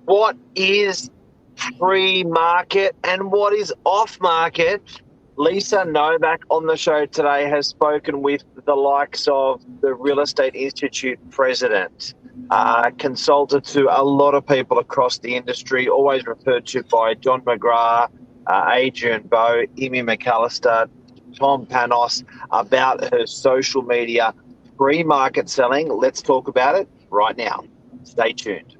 What is free market and what is off market? Lisa Novak on the show today has spoken with the likes of the Real Estate Institute president, consulted to a lot of people across the industry, always referred to by John McGrath, Adrian Bowe, Amy McAllister, Tom Panos, about her social media free market selling. Let's talk about it right now. Stay tuned.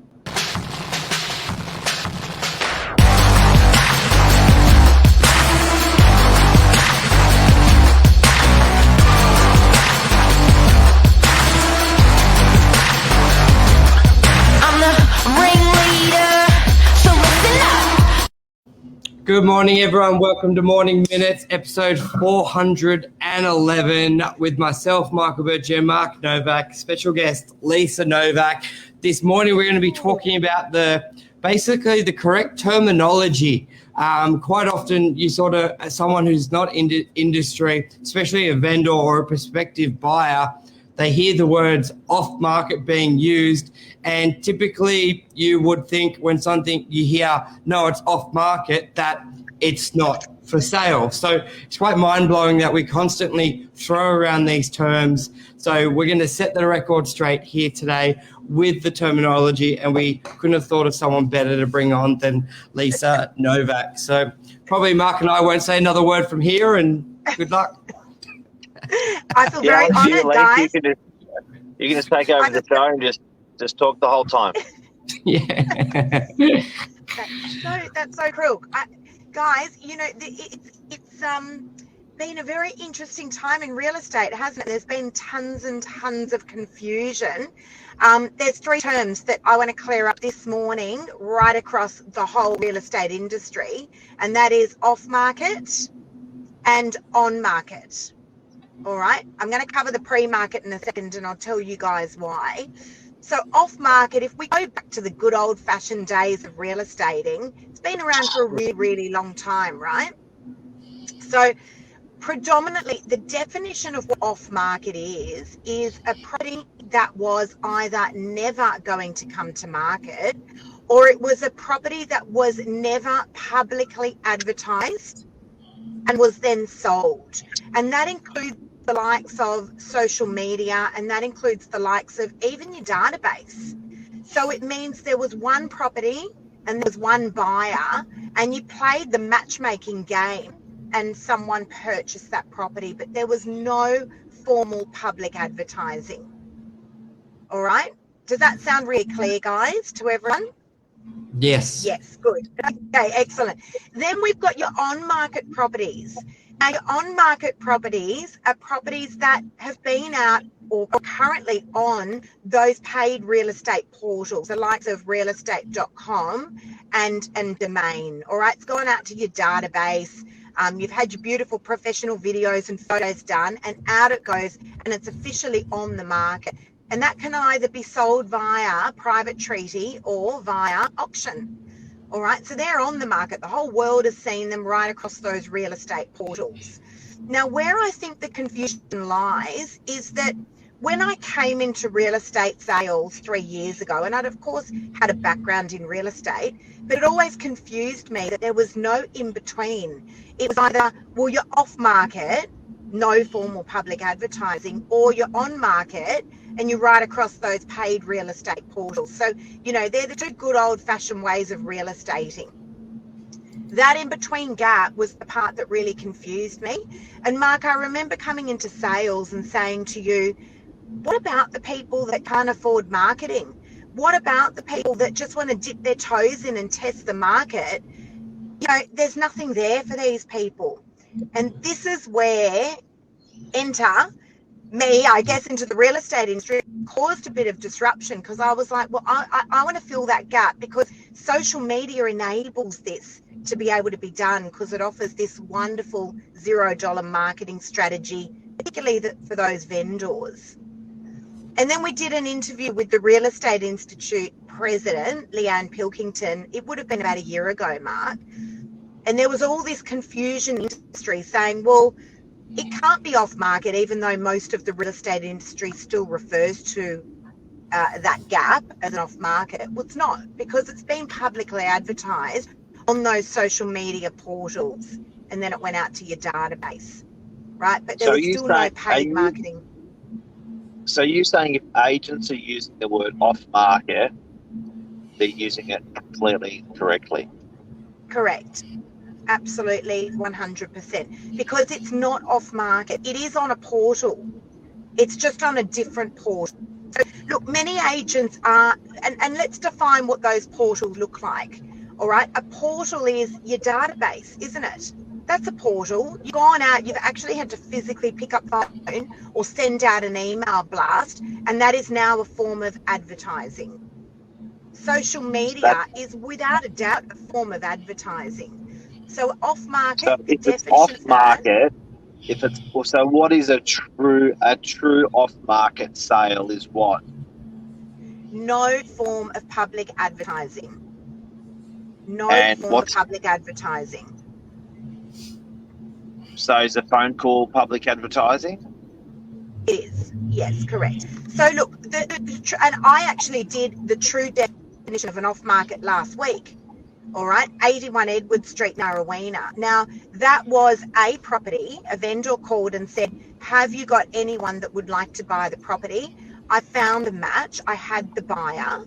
Good morning, everyone. Welcome to Morning Minutes, episode 411, with myself, Michael Burgess, Mark Novak, special guest Lisa Novak. This morning, we're going to be talking about basically the correct terminology. Quite often, you sort of, as someone who's not in the industry, especially a vendor or a prospective buyer, they hear the words off market being used, and typically you would think when something you hear, no, it's off market, that it's not for sale. So it's quite mind blowing that we constantly throw around these terms. So we're going to set the record straight here today with the terminology, and we couldn't have thought of someone better to bring on than Lisa Novak. So probably Mark and I won't say another word from here, and good luck. I feel very honoured, guys. You can just take over the show and just talk the whole time. Yeah. That's so cool. Guys, you know, it's been a very interesting time in real estate, hasn't it? There's been tons and tons of confusion. There's three terms that I want to clear up this morning right across the whole real estate industry, and that is off market and on market. All right, I'm going to cover the pre-market in a second, and I'll tell you guys why. So off market, if we go back to the good old-fashioned days of real estating, it's been around for a really, really long time, right? So predominantly, the definition of what off market is a property that was either never going to come to market, or it was a property that was never publicly advertised and was then sold. And that includes the likes of social media, and that includes the likes of even your database. So it means there was one property and there was one buyer, and you played the matchmaking game and someone purchased that property, but there was no formal public advertising. All right? Does that sound really clear, guys, to everyone? Yes. Yes, good. Okay, excellent. Then we've got your on-market properties. Now, your on-market properties are properties that have been out or currently on those paid real estate portals, the likes of realestate.com and Domain. All right, it's gone out to your database. You've had your beautiful professional videos and photos done, and out it goes, and it's officially on the market. And that can either be sold via private treaty or via auction. All right, so they're on the market. The whole world has seen them right across those real estate portals. Now, where I think the confusion lies is that when I came into real estate sales 3 years ago, and I'd of course had a background in real estate, but it always confused me that there was no in between. It was either, well, you're off market, no formal public advertising, or you're on market and you're right across those paid real estate portals. So, you know, they're the two good old-fashioned ways of real estating. That in-between gap was the part that really confused me. And Mark, I remember coming into sales and saying to you, what about the people that can't afford marketing? What about the people that just want to dip their toes in and test the market? You know, there's nothing there for these people. And this is where enter me, I guess, into the real estate industry. Caused a bit of disruption, because I was like, well, I want to fill that gap, because social media enables this to be able to be done, because it offers this wonderful $0 marketing strategy, particularly for those vendors. And then we did an interview with the Real Estate Institute president, Leanne Pilkington. It would have been about a year ago, Mark. And there was all this confusion in the industry saying, well, it can't be off market, even though most of the real estate industry still refers to that gap as an off market. Well, it's not, because it's been publicly advertised on those social media portals, and then it went out to your database, right? But there was still no paid marketing. So you're saying if agents are using the word off market, they're using it completely incorrectly? Correct. Absolutely, 100%. Because it's not off market. It is on a portal. It's just on a different portal. So look, many agents are, and let's define what those portals look like. All right. A portal is your database, isn't it? That's a portal. You've gone out, you've actually had to physically pick up the phone or send out an email blast, and that is now a form of advertising. Social media is without a doubt a form of advertising. So off market. So if it's off market, so what is a true off market sale is what? No form of public advertising. No form of public advertising. So is a phone call public advertising? It is, yes, correct. So look, and I actually did the true definition of an off-market last week. All right, 81 Edward Street, Narrowena. Now, that was a property. A vendor called and said, have you got anyone that would like to buy the property? I found a match. I had the buyer,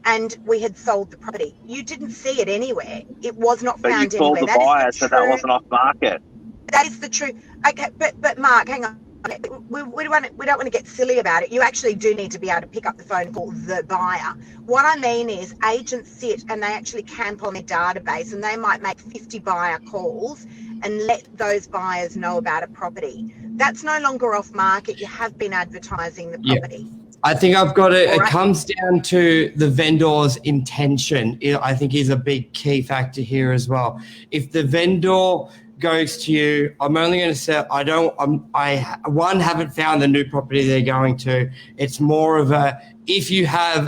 and we had sold the property. You didn't see it anywhere. It was not found anywhere. But you sold the buyer, so that wasn't off market. That is the truth. Okay, but Mark, hang on. We don't want to get silly about it. You actually do need to be able to pick up the phone and call the buyer. What I mean is agents sit and they actually camp on their database, and they might make 50 buyer calls and let those buyers know about a property. That's no longer off market. You have been advertising the property. Yeah. I think I've got it. It comes down to the vendor's intention. I think is a big key factor here as well. If the vendor goes to you, I'm only going to sell, I haven't found the new property they're going to. It's more of if you have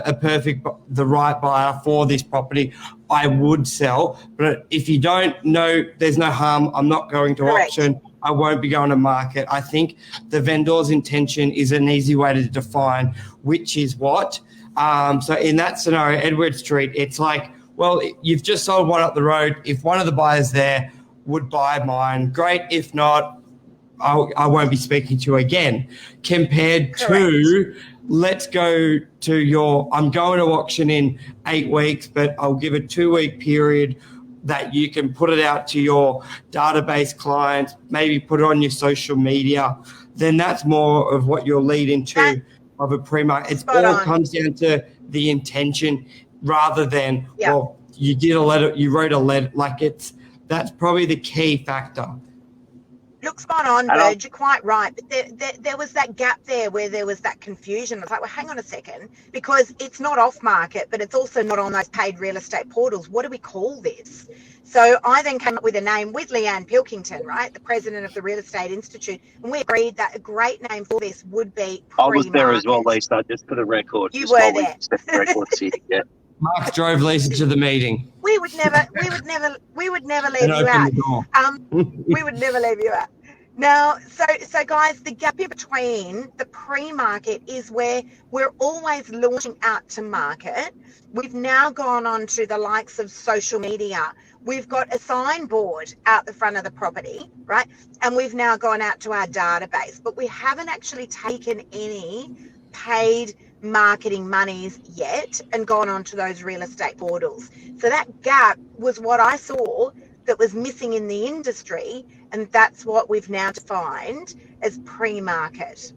the right buyer for this property, I would sell. But if you don't know, there's no harm. I'm not going to auction. I won't be going to market. I think the vendor's intention is an easy way to define which is what. So in that scenario, Edward Street, it's like, well, you've just sold one up the road. If one of the buyers there would buy mine, great. If not, I won't be speaking to you again. Compared to, let's go to I'm going to auction in 8 weeks, but I'll give a 2-week period that you can put it out to your database clients, maybe put it on your social media. Then that's more of what you're leading to of a pre-market. It all comes down to the intention rather than, well, you did a letter, you wrote a letter, that's probably the key factor. Look, spot on, Bird. You're quite right. But there was that gap there where there was that confusion. I was like, well, hang on a second, because it's not off market, but it's also not on those paid real estate portals. What do we call this? So I then came up with a name with Leanne Pilkington, right, the president of the Real Estate Institute, and we agreed that a great name for this would be pre-market. I was there as well, Lisa, just for the record. You were there. Yeah. Mark drove Lisa to the meeting. We would never leave you out. We would never leave you out. Now, so guys, the gap in between the pre-market is where we're always launching out to market. We've now gone on to the likes of social media. We've got a signboard out the front of the property, right? And we've now gone out to our database, but we haven't actually taken any paid marketing monies yet and gone on to those real estate portals. So that gap was what I saw that was missing in the industry, and that's what we've now defined as pre-market.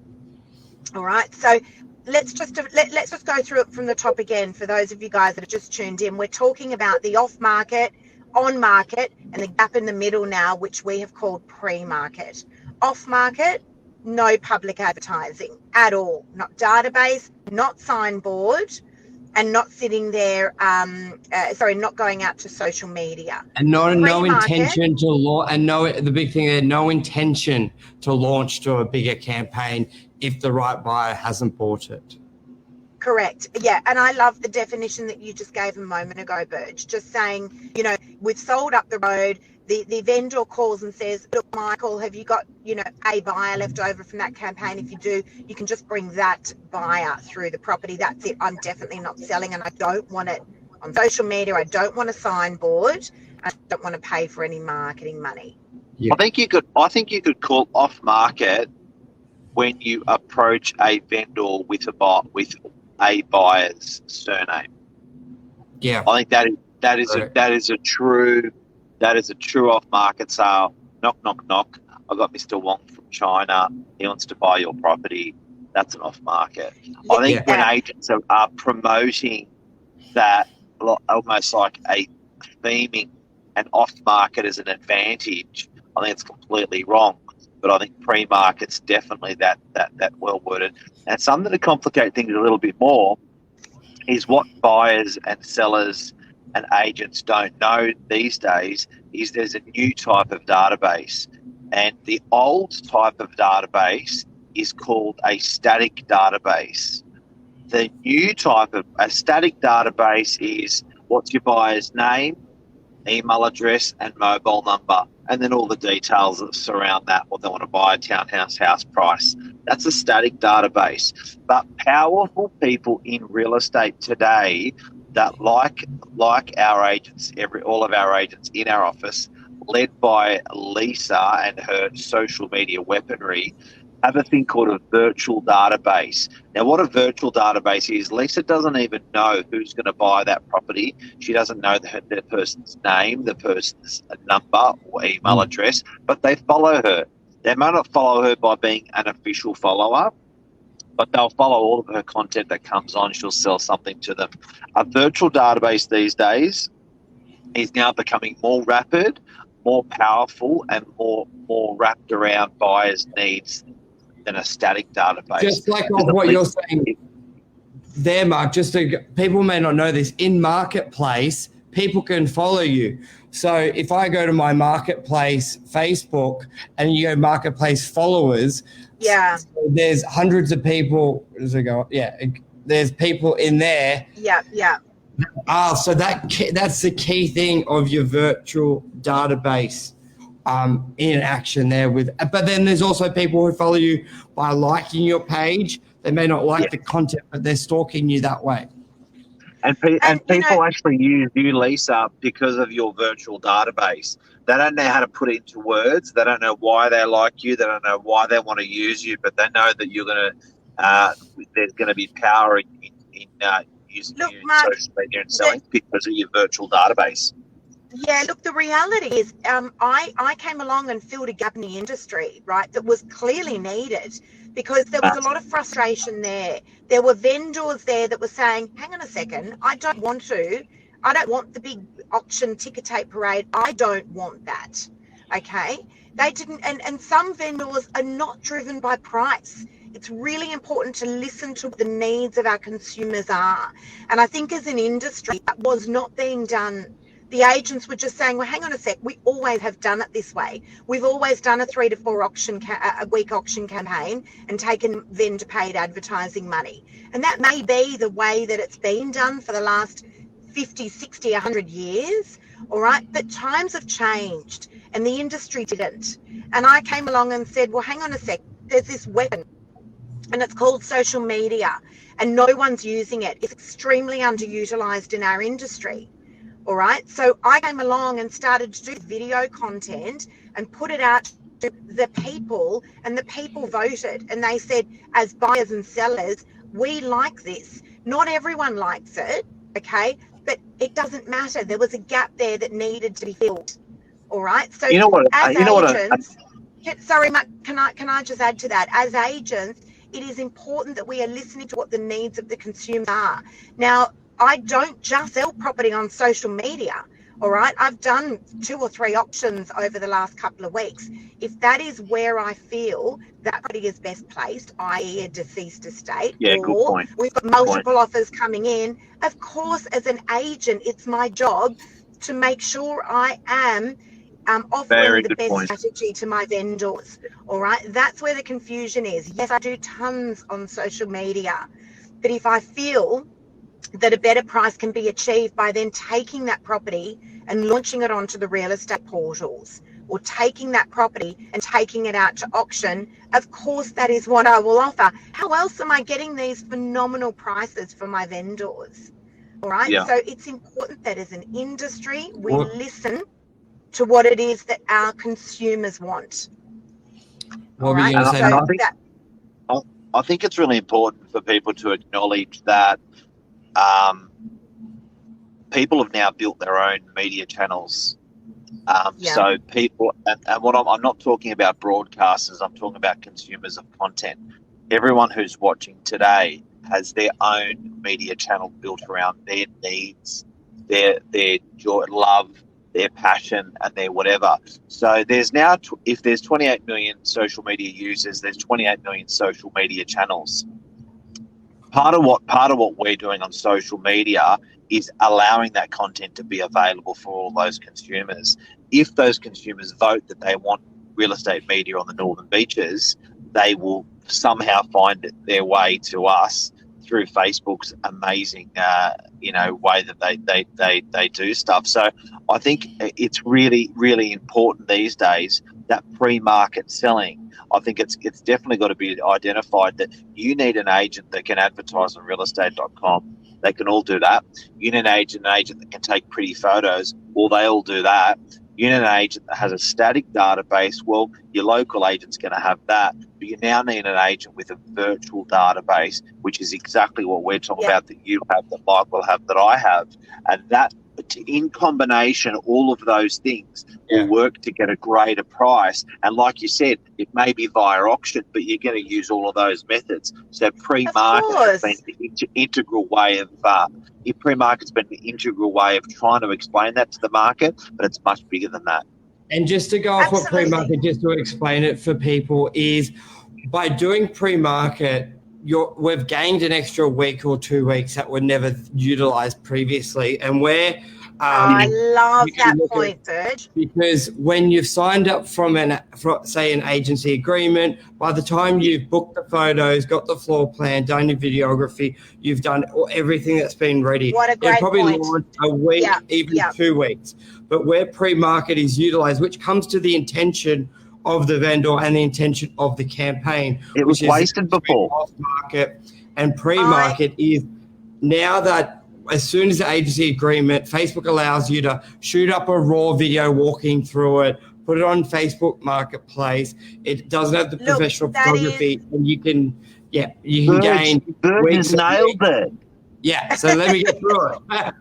All right, so let's just go through it from the top again for those of you guys that have just tuned in. We're talking about the off-market, on-market, and the gap in the middle now, which we have called pre-market. Off-market, no public advertising at all, not database, not signboard, and not sitting there, not going out to social media. And no intention to launch, and the big thing there, no intention to launch to a bigger campaign if the right buyer hasn't bought it. Correct. Yeah. And I love the definition that you just gave a moment ago, Burge, just saying, we've sold up the road. The vendor calls and says, look, Michael, have you got, a buyer left over from that campaign? If you do, you can just bring that buyer through the property. That's it. I'm definitely not selling, and I don't want it on social media. I don't want a signboard. I don't want to pay for any marketing money. Yeah. I think you could call off market when you approach a vendor with a buyer's surname. Yeah. I think that is a true off market sale. Knock, knock, knock. I've got Mr. Wong from China. He wants to buy your property. That's an off market. I think when agents are promoting that almost like a theming and off market as an advantage, I think it's completely wrong. But I think pre-market's definitely that well worded. And something to complicate things a little bit more is what buyers and sellers and agents don't know these days is there's a new type of database. And the old type of database is called a static database. The new type of a static database is what's your buyer's name, email address and mobile number, and then all the details that surround that, what they want to buy, a townhouse, house price. That's a static database. But powerful people in real estate today that like our agents, all of our agents in our office, led by Lisa and her social media weaponry, have a thing called a virtual database. Now, what a virtual database is, Lisa doesn't even know who's going to buy that property. She doesn't know the person's name, the person's number or email address, but they follow her. They may not follow her by being an official follower, but they'll follow all of her content that comes on. She'll sell something to them. A virtual database these days is now becoming more rapid, more powerful, and more wrapped around buyers' needs than a static database. Just like what you're saying there, Mark, people may not know this, in Marketplace, people can follow you. So if I go to my Marketplace Facebook and you go Marketplace followers, so there's hundreds of people. There's people in there. Yeah. So that's the key thing of your virtual database. In action there but then there's also people who follow you by liking your page. They may not like the content, but they're stalking you that way. And people actually use you, Lisa, because of your virtual database. They don't know how to put it into words. They don't know why they like you. They don't know why they want to use you, but they know that you're going to. There's going to be power in using you in social media and selling because of your virtual database. Yeah, look, the reality is I came along and filled a gap in the industry, right, that was clearly needed because there was a lot of frustration there. There were vendors there that were saying, hang on a second, I don't want the big auction ticker tape parade. I don't want that, okay? They didn't, and some vendors are not driven by price. It's really important to listen to what the needs of our consumers are. And I think as an industry, that was not being done. The agents were just saying, well, hang on a sec, we always have done it this way. We've always done a 3 to 4 a week auction campaign and taken vendor paid advertising money. And that may be the way that it's been done for the last 50, 60, 100 years, all right? But times have changed and the industry didn't. And I came along and said, well, hang on a sec, there's this weapon and it's called social media and no one's using it. It's extremely underutilized in our industry. All right. So I came along and started to do video content and put it out to the people, and the people voted. And they said, as buyers and sellers, we like this. Not everyone likes it. OK, but it doesn't matter. There was a gap there that needed to be filled. All right. So sorry, Matt, can I just add to that? As agents, it is important that we are listening to what the needs of the consumer are. Now, I don't just sell property on social media, all right? I've done 2 or 3 auctions over the last couple of weeks. If that is where I feel that property is best placed, i.e. a deceased estate, or we've got multiple offers coming in, of course, as an agent, it's my job to make sure I am offering the best strategy to my vendors, all right? That's where the confusion is. Yes, I do tons on social media, but if I feel that a better price can be achieved by then taking that property and launching it onto the real estate portals, or taking that property and taking it out to auction. Of course, that is what I will offer. How else am I getting these phenomenal prices for my vendors? All right. Yeah. So it's important that as an industry, we What- listen to what it is that our consumers want. What All were you right. going to And say, I Mark? think- I think it's really important for people to acknowledge that people have now built their own media channels. Yeah. So people, and what I'm not talking about broadcasters, I'm talking about consumers of content. Everyone who's watching today has their own media channel built around their needs, their joy, love, their passion, and their whatever. So there's now, if there's 28 million social media users, there's 28 million social media channels. Part of what we're doing on social media is allowing that content to be available for all those consumers. If those consumers vote that they want real estate media on the Northern Beaches, they will somehow find their way to us through Facebook's amazing, way that they do stuff. So I think it's really, really important these days that pre-market selling. I think it's definitely got to be identified that you need an agent that can advertise on realestate.com. They can all do that. You need an agent that can take pretty photos. Well, they all do that. You need an agent that has a static database. Well, your local agent's going to have that. But you now need an agent with a virtual database, which is exactly what we're talking about, that you have, that Mike will have, that I have. And that, in combination, all of those things will work to get a greater price. And like you said, it may be via auction, but you're going to use all of those methods. So pre-market has been the integral way of pre-market's been the integral way of trying to explain that to the market, but it's much bigger than that. And just to go off what Absolutely. pre-market, just to explain it for people, is by doing pre-market, we've gained an extra week or 2 weeks that were never utilised previously. And we're I love you can that look at- point, Serge. because when you've signed up from say an agency agreement, by the time you've booked the photos, got the floor plan, done your videography, you've done everything that's been ready. What a They'll great probably point. launch a week, Yeah, even yeah. 2 weeks. But where pre-market is utilised, which comes to the intention of the vendor and the intention of the campaign. It was which is wasted before. Off-market and pre-market is now that as soon as the agency agreement, Facebook allows you to shoot up a raw video walking through it, put it on Facebook Marketplace. It doesn't have the Look, professional that photography, and you can gain Bird weeks has of nailed it. Yeah, so let me get through it.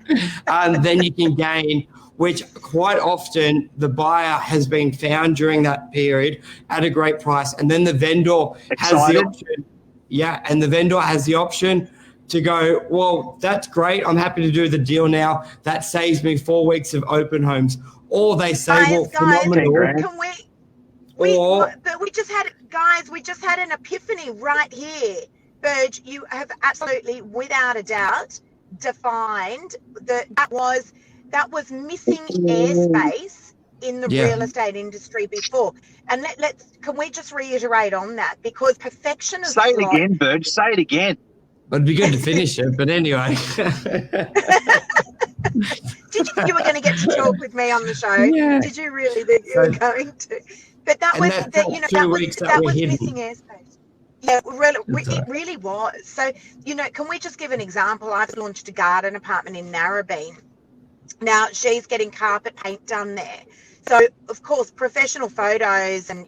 And then you can gain, which quite often the buyer has been found during that period at a great price. And then the vendor has the Excited? option. Yeah, and the vendor has the option to go, well, that's great. I'm happy to do the deal now. That saves me 4 weeks of open homes. Or they say, well, phenomenal. Can we just had an epiphany right here. Burge, you have absolutely, without a doubt, defined that was missing airspace in the real estate industry before. And can we just reiterate on that? Because perfection is Say it again, Bird. Say it again. It'd be good to finish it, but anyway. Did you think you were going to get to talk with me on the show? Yeah. Did you really think you were going to? But that was missing airspace. Yeah, it really was. So, can we just give an example? I've launched a garden apartment in Narrabeen. Now, she's getting carpet paint done there. So, of course, professional photos and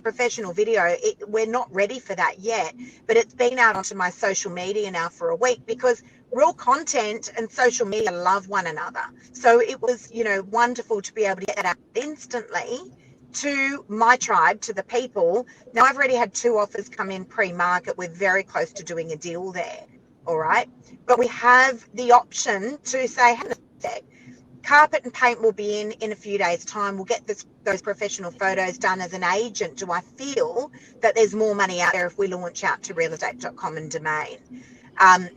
professional video, we're not ready for that yet. But it's been out onto my social media now for a week because real content and social media love one another. So it was, wonderful to be able to get that out instantly to my tribe, to the people. Now, I've already had 2 offers come in pre-market. We're very close to doing a deal there. All right. But we have the option to say, hang on a sec, carpet and paint will be in a few days' time. We'll get those professional photos done as an agent. Do I feel that there's more money out there if we launch out to realestate.com and Domain?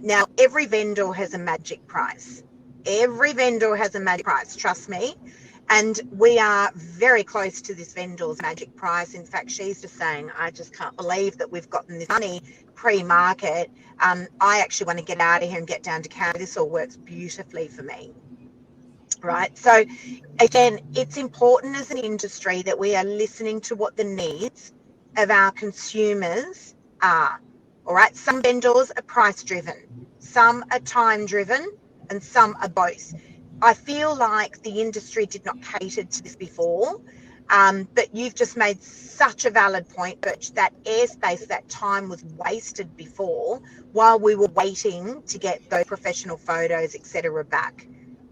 Now, every vendor has a magic price. Every vendor has a magic price, trust me. And we are very close to this vendor's magic price. In fact, she's just saying, I just can't believe that we've gotten this money pre-market. I actually want to get out of here and get down to Canada. This all works beautifully for me. Right. So again, it's important as an industry that we are listening to what the needs of our consumers are. All right. Some vendors are price driven, some are time driven, and some are both. I feel like the industry did not cater to this before, but you've just made such a valid point, Birch, that airspace, that time was wasted before while we were waiting to get those professional photos, etc. back.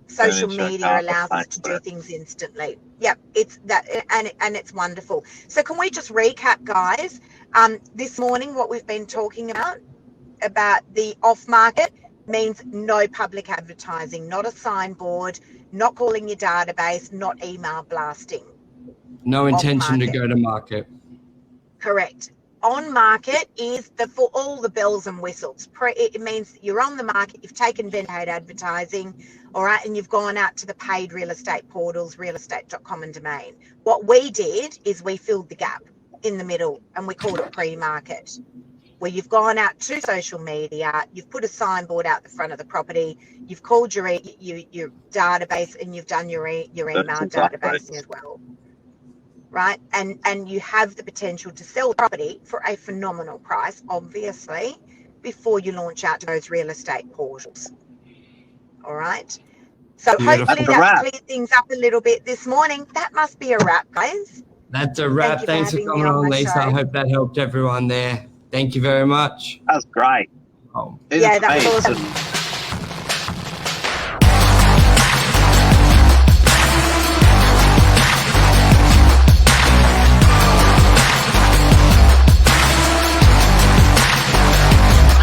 Social media allows us to do things instantly. Yep, it's that, and it's wonderful. So can we just recap, guys? This morning, what we've been talking about the off market means no public advertising, not a signboard, not calling your database, not email blasting. No intention to go to market. Correct. On market is for all the bells and whistles. It means that you're on the market, you've taken paid advertising, all right, and you've gone out to the paid real estate portals, realestate.com and Domain. What we did is we filled the gap in the middle and we called it pre-market, where you've gone out to social media, you've put a signboard out the front of the property, you've called your database, and you've done your email database as well. Right, and you have the potential to sell the property for a phenomenal price, obviously, before you launch out to those real estate portals. All right, so hopefully that cleared things up a little bit this morning. That must be a wrap, guys. That's a wrap. Thanks for coming on, Lisa. I hope that helped everyone there. Thank you very much. That was great. Yeah, that was awesome.